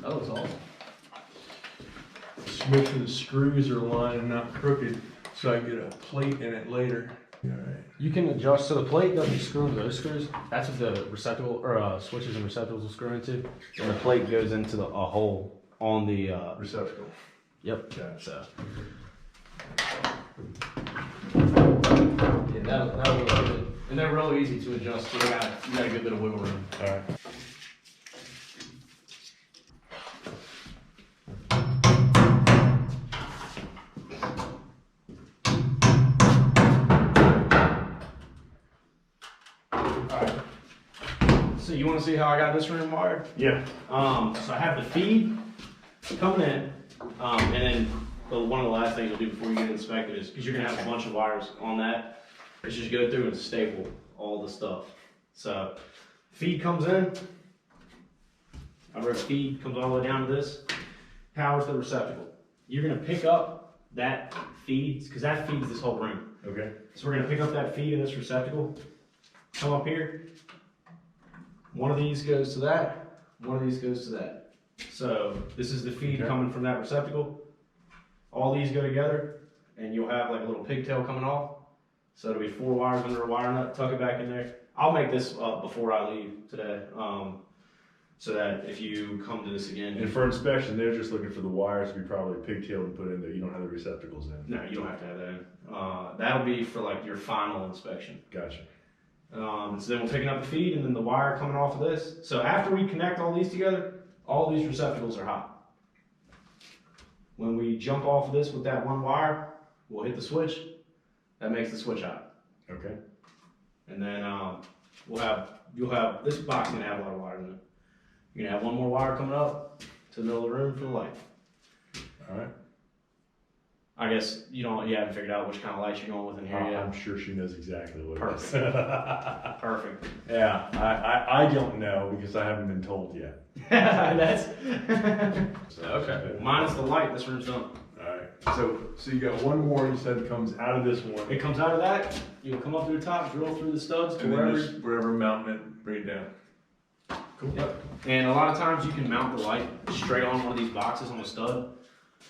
That looks awesome. Just make sure the screws are aligned and not crooked so I can get a plate in it later. All right. You can adjust, so the plate doesn't screw into those screws. That's what the receptacle, or switches and receptacles will screw into. And the plate goes into a hole on the Receptacle. Yep. Gotcha. So. Yeah, that'll look good. And they're real easy to adjust, so you got a good bit of wiggle room. All right. So you want to see how I got this room wired? Yeah. So I have the feed coming in, and then one of the last things you'll do before you get inspected is, because you're gonna have a bunch of wires on that, is just go through and staple all the stuff. So feed comes in. I wrote feed comes all the way down to this. Powers the receptacle. You're gonna pick up that feed, because that feeds this whole room. Okay. So we're gonna pick up that feed in this receptacle. Come up here. One of these goes to that, one of these goes to that. So this is the feed coming from that receptacle. All these go together, and you'll have like a little pigtail coming off. So it'll be 4 wires under a wire nut, tuck it back in there. I'll make this up before I leave today, so that if you come to this again. And for inspection, they're just looking for the wires to be probably pigtailed and put in there. You don't have the receptacles in. No, you don't have to have that in. That'll be for like your final inspection. Gotcha. So then we're picking up the feed and then the wire coming off of this. So after we connect all these together, all these receptacles are hot. When we jump off of this with that one wire, we'll hit the switch. That makes the switch hot. Okay. And then you'll have this box gonna have a lot of wires in it. You're gonna have one more wire coming up to the middle of the room for the light. All right. I guess you haven't figured out which kind of lights you're going with in here yet. I'm sure she knows exactly what Perfect. it is. Perfect. Yeah, I don't know because I haven't been told yet. That's So, okay. Minus the light, this room's done. All right. So you got one more. You said comes out of this one. It comes out of that. You'll come up to the top, drill through the studs to And then wherever. just wherever mounting it, bring it down. Cool. Yep. And a lot of times you can mount the light straight on one of these boxes on a stud,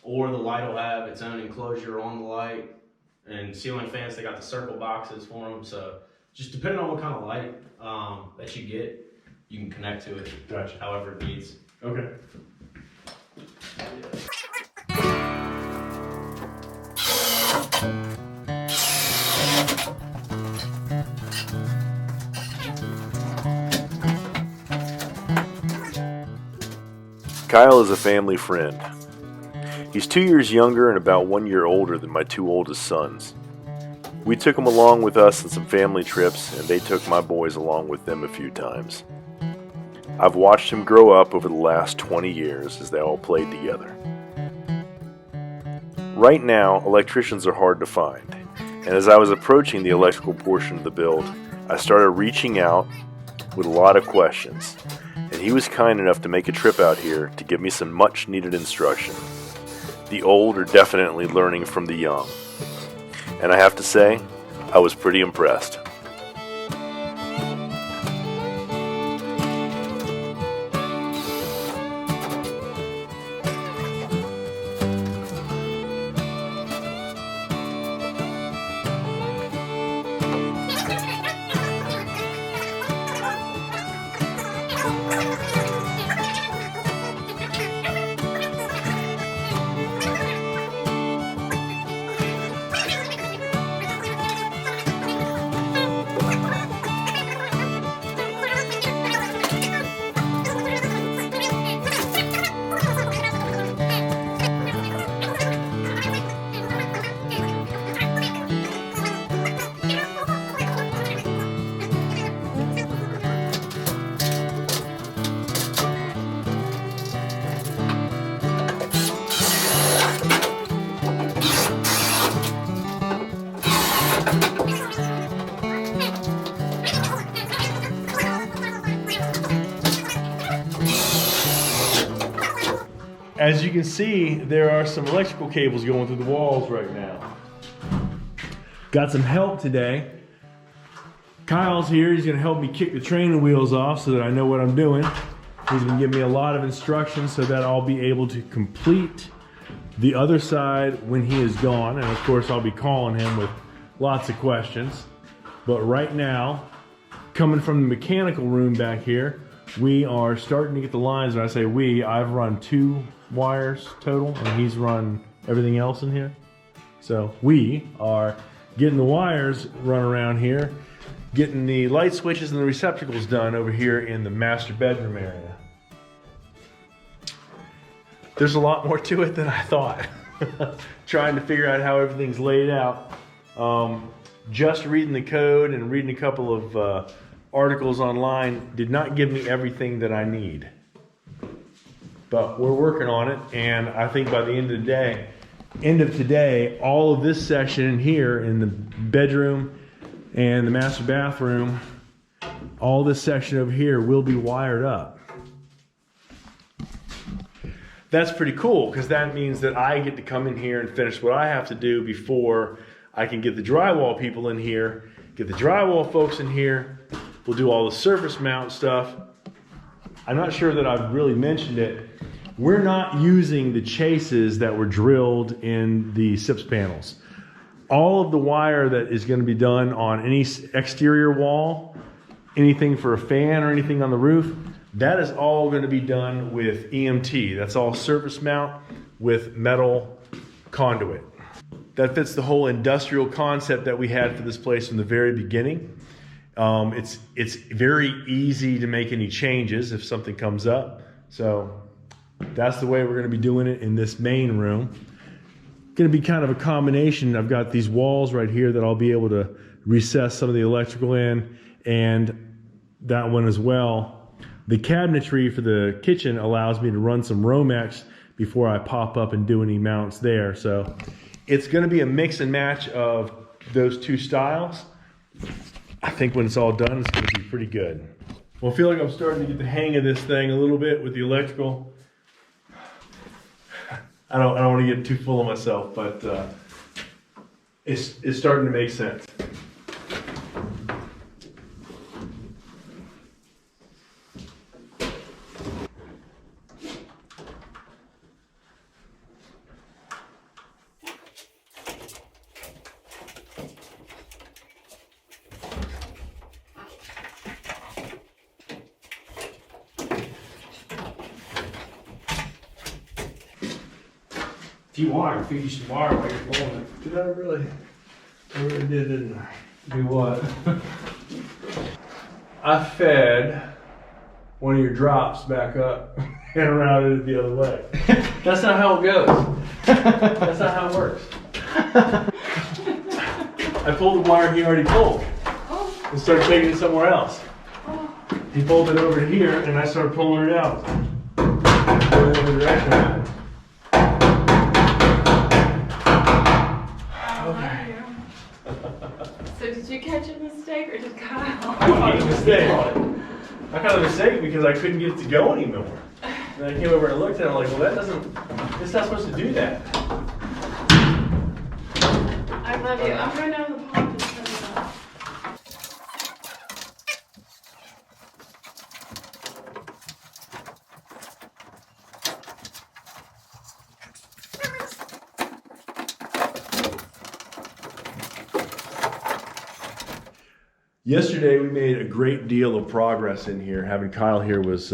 or the light will have its own enclosure on the light. And ceiling fans, they got the circle boxes for them. So just depending on what kind of light that you get, you can connect to it. Gotcha. However it needs. Okay. Kyle is a family friend. He's 2 years younger and about 1 year older than my 2 oldest sons. We took him along with us on some family trips, and they took my boys along with them a few times. I've watched him grow up over the last 20 years as they all played together. Right now, electricians are hard to find, and as I was approaching the electrical portion of the build, I started reaching out with a lot of questions, and he was kind enough to make a trip out here to give me some much needed instruction. The old are definitely learning from the young, and I have to say, I was pretty impressed. As you can see, there are some electrical cables going through the walls right now. Got some help today. Kyle's here. He's going to help me kick the training wheels off so that I know what I'm doing. He's been giving me a lot of instructions so that I'll be able to complete the other side when he is gone. And of course, I'll be calling him with lots of questions. But right now, coming from the mechanical room back here, we are starting to get the lines. When I say we, I've run 2 wires total, and he's run everything else in here. So we are getting the wires run around here, getting the light switches and the receptacles done over here in the master bedroom area. There's a lot more to it than I thought. Trying to figure out how everything's laid out. Just reading the code and reading a couple of articles online did not give me everything that I need. But we're working on it, and I think by the end of today, all of this section in here in the bedroom and the master bathroom, all this section over here will be wired up. That's pretty cool, because that means that I get to come in here and finish what I have to do before I can get the drywall people in here, get the drywall folks in here. We'll do all the surface mount stuff. I'm not sure that I've really mentioned it. We're not using the chases that were drilled in the SIPS panels. All of the wire that is going to be done on any exterior wall, anything for a fan or anything on the roof, that is all going to be done with EMT. That's all surface mount with metal conduit. That fits the whole industrial concept that we had for this place from the very beginning. It's very easy to make any changes if something comes up. So that's the way we're going to be doing it in this main room. Going to be kind of a combination. I've got these walls right here that I'll be able to recess some of the electrical in, and that one as well. The cabinetry for the kitchen allows me to run some Romex before I pop up and do any mounts there. So it's going to be a mix and match of those 2 styles. I think when it's all done, it's going to be pretty good. Well, I feel like I'm starting to get the hang of this thing a little bit with the electrical. I don't want to get too full of myself, but it's starting to make sense. If you want, I can feed you some water while you're pulling it. Did I really did, didn't I? Do what? I fed one of your drops back up and routed it the other way. That's not how it goes. That's not how it works. I pulled the wire he already pulled and started taking it somewhere else. He pulled it over to here and I started pulling it out. Going in the direction. So did you catch a mistake or did Kyle? I caught a mistake. I caught a mistake because I couldn't get it to go anymore. And I came over and looked at it, I'm like, well, it's not supposed to do that. I love you. I'm going down to the pond and set it up. Yesterday we made a great deal of progress in here. Having Kyle here was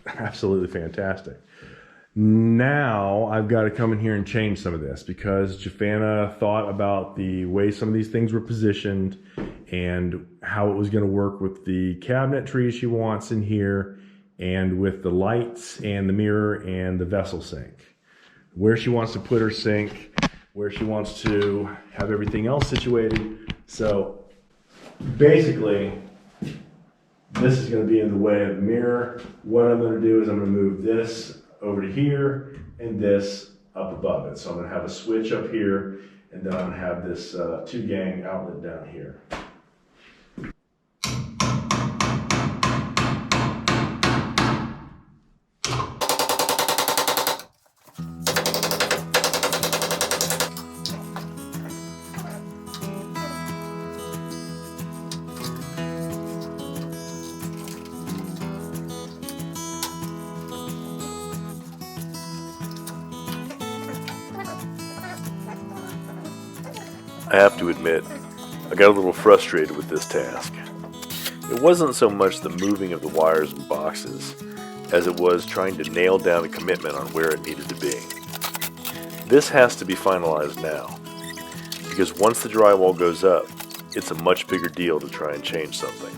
absolutely fantastic. Now I've got to come in here and change some of this because Jafana thought about the way some of these things were positioned and how it was going to work with the cabinetry she wants in here and with the lights and the mirror and the vessel sink. Where she wants to put her sink, where she wants to have everything else situated. So basically, this is going to be in the way of the mirror. What I'm going to do is I'm going to move this over to here and this up above it. So I'm going to have a switch up here, and then I'm going to have this 2-gang outlet down here. I have to admit, I got a little frustrated with this task. It wasn't so much the moving of the wires and boxes as it was trying to nail down a commitment on where it needed to be. This has to be finalized now, because once the drywall goes up, it's a much bigger deal to try and change something.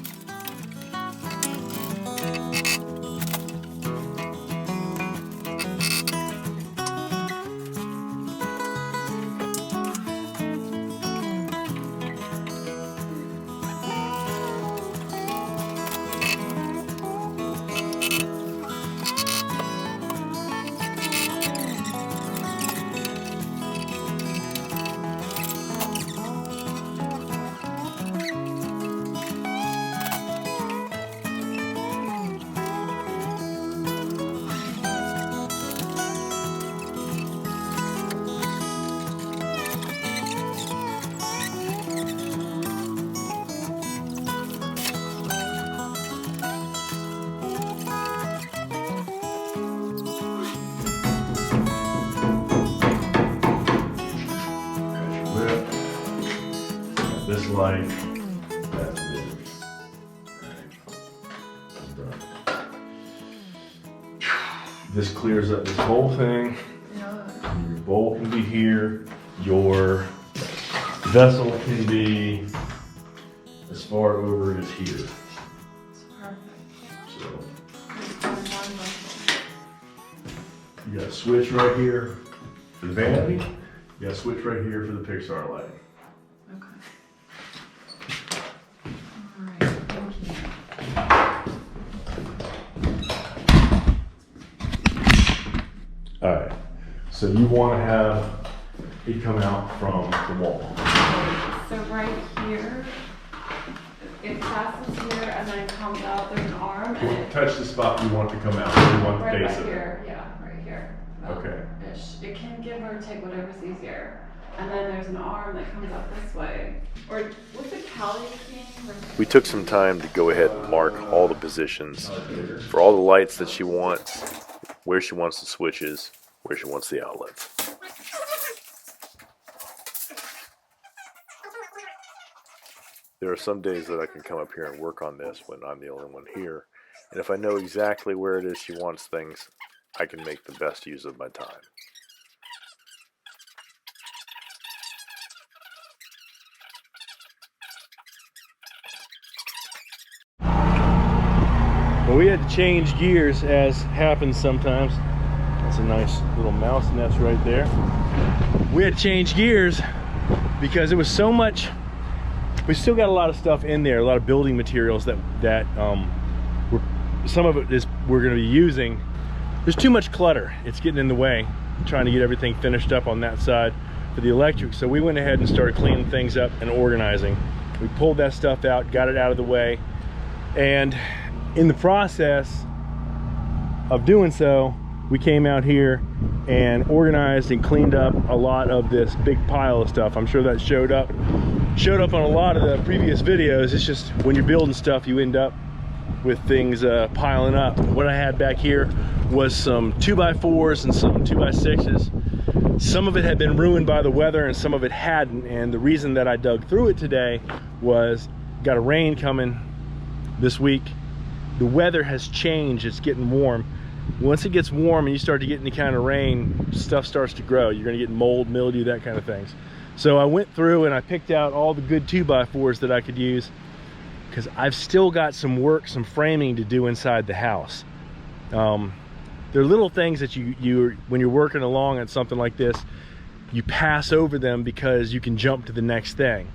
This light, that's it. This clears up this whole thing. Your bowl can be here. Your vessel can be as far over as here. So you got a switch right here for the vanity. You got a switch right here for the Pixar lighting. Alright, so you want to have it come out from the wall. So right here, it passes here and then it comes out, there's an arm and it... Touch the spot you want to come out. You want the right base back of it. here, yeah, right here. Okay. Ish. It can give or take whatever's easier. And then there's an arm that comes out this way. Or what's the Cali King? We took some time to go ahead and mark all the positions for all the lights that she wants, where she wants the switches, where she wants the outlets. There are some days that I can come up here and work on this when I'm the only one here, and if I know exactly where it is she wants things, I can make the best use of my time. Well, we had to change gears, as happens sometimes. That's a nice little mouse nest right there. We had to change gears because it was so much. We still got a lot of stuff in there, a lot of building materials that some of it is we're going to be using. There's too much clutter. It's getting in the way. I'm trying to get everything finished up on that side for the electric. So we went ahead and started cleaning things up and organizing. We pulled that stuff out, got it out of the way, and in the process of doing so, we came out here and organized and cleaned up a lot of this big pile of stuff. I'm sure that showed up on a lot of the previous videos. It's just when you're building stuff, you end up with things piling up. What I had back here was some 2x4s and some 2x6s. Some of it had been ruined by the weather and some of it hadn't, and the reason that I dug through it today was got a rain coming this week. The weather has changed, it's getting warm. Once it gets warm and you start to get any kind of rain, stuff starts to grow. You're gonna get mold, mildew, that kind of things. So I went through and I picked out all the good 2x4s that I could use, because I've still got some work, some framing to do inside the house. There are little things that when you're working along on something like this, you pass over them because you can jump to the next thing.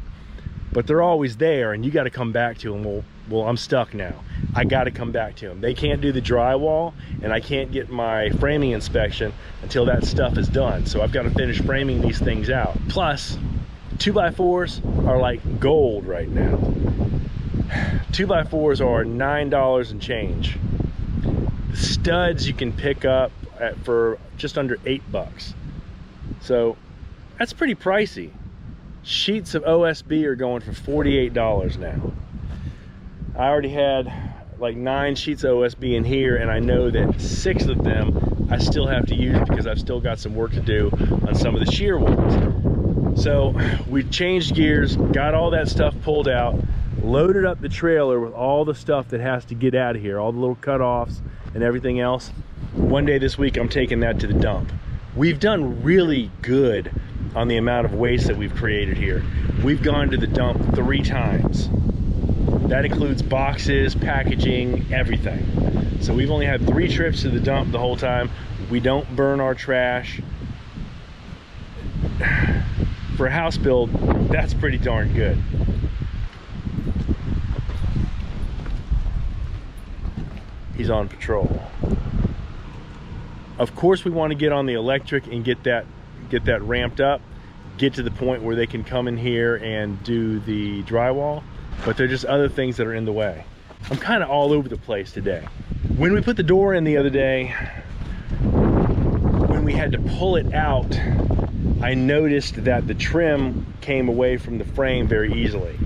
But they're always there and you gotta come back to them. Well, I'm stuck now. I gotta come back to them. They can't do the drywall and I can't get my framing inspection until that stuff is done. So I've gotta finish framing these things out. Plus, 2x4s are like gold right now. 2x4s are $9 and change. The studs you can pick up for just under $8. So that's pretty pricey. Sheets of OSB are going for $48 now. I already had like 9 sheets of OSB in here, and I know that 6 of them I still have to use because I've still got some work to do on some of the shear walls. So we changed gears, got all that stuff pulled out, loaded up the trailer with all the stuff that has to get out of here, all the little cutoffs and everything else. One day this week, I'm taking that to the dump. We've done really good on the amount of waste that we've created here. We've gone to the dump 3 times. That includes boxes, packaging, everything. So we've only had 3 trips to the dump the whole time. We don't burn our trash. For a house build, that's pretty darn good. He's on patrol. Of course, we want to get on the electric and get that ramped up, get to the point where they can come in here and do the drywall, but there are just other things that are in the way. I'm kind of all over the place today. When we put the door in the other day, when we had to pull it out, I noticed that the trim came away from the frame very easily.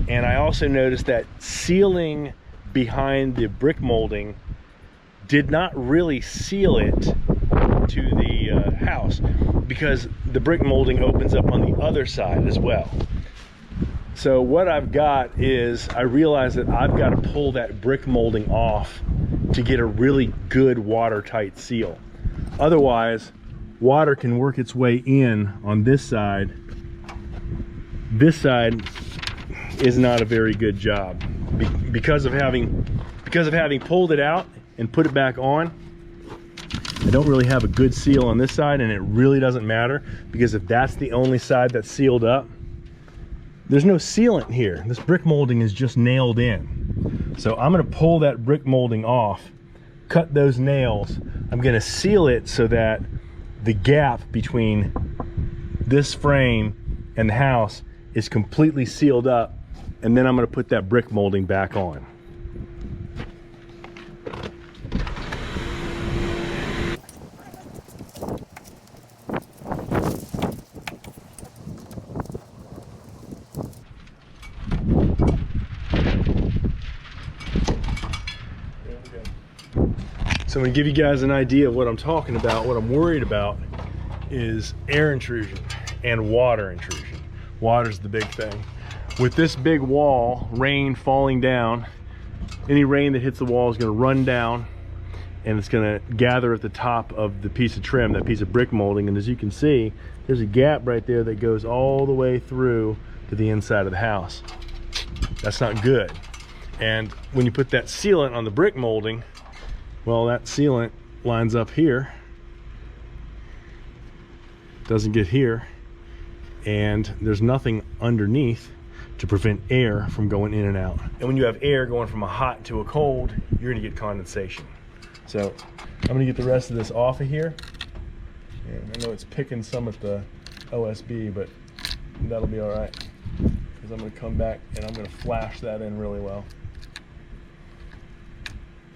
And I also noticed that sealing behind the brick molding did not really seal it to the house, because the brick molding opens up on the other side as well. So what I've got is, I realized that I've got to pull that brick molding off to get a really good watertight seal. Otherwise, water can work its way in on this side. This side is not a very good job. Because of having pulled it out and put it back on, I don't really have a good seal on this side, and it really doesn't matter, because if that's the only side that's sealed up, there's no sealant here. This brick molding is just nailed in. So I'm gonna pull that brick molding off, cut those nails. I'm gonna seal it so that the gap between this frame and the house is completely sealed up, and then I'm gonna put that brick molding back on. So I'm gonna give you guys an idea of what I'm talking about. What I'm worried about is air intrusion and water intrusion. Water's the big thing. With this big wall, rain falling down, any rain that hits the wall is gonna run down, and it's gonna gather at the top of the piece of trim, that piece of brick molding. And as you can see, there's a gap right there that goes all the way through to the inside of the house. That's not good. And when you put that sealant on the brick molding, well, that sealant lines up here, doesn't get here, and there's nothing underneath to prevent air from going in and out. And when you have air going from a hot to a cold, you're gonna get condensation. So I'm gonna get the rest of this off of here. And I know it's picking some at the OSB, but that'll be all right, because I'm gonna come back and I'm gonna flash that in really well.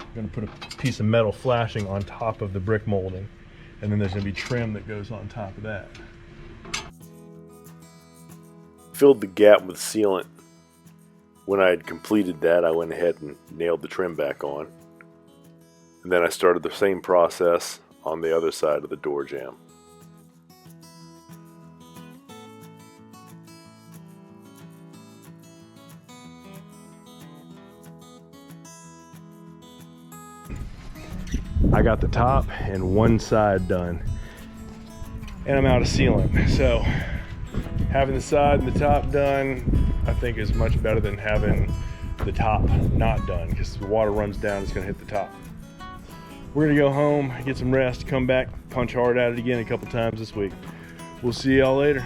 I'm gonna put a piece of metal flashing on top of the brick molding, and then there's gonna be trim that goes on top of that. Filled the gap with sealant. When I had completed that, I went ahead and nailed the trim back on. And then I started the same process on the other side of the door jamb. I got the top and one side done, and I'm out of sealant. So having the side and the top done, I think, is much better than having the top not done, because the water runs down, it's gonna hit the top. We're gonna go home, get some rest, come back, punch hard at it again a couple times this week. We'll see y'all later.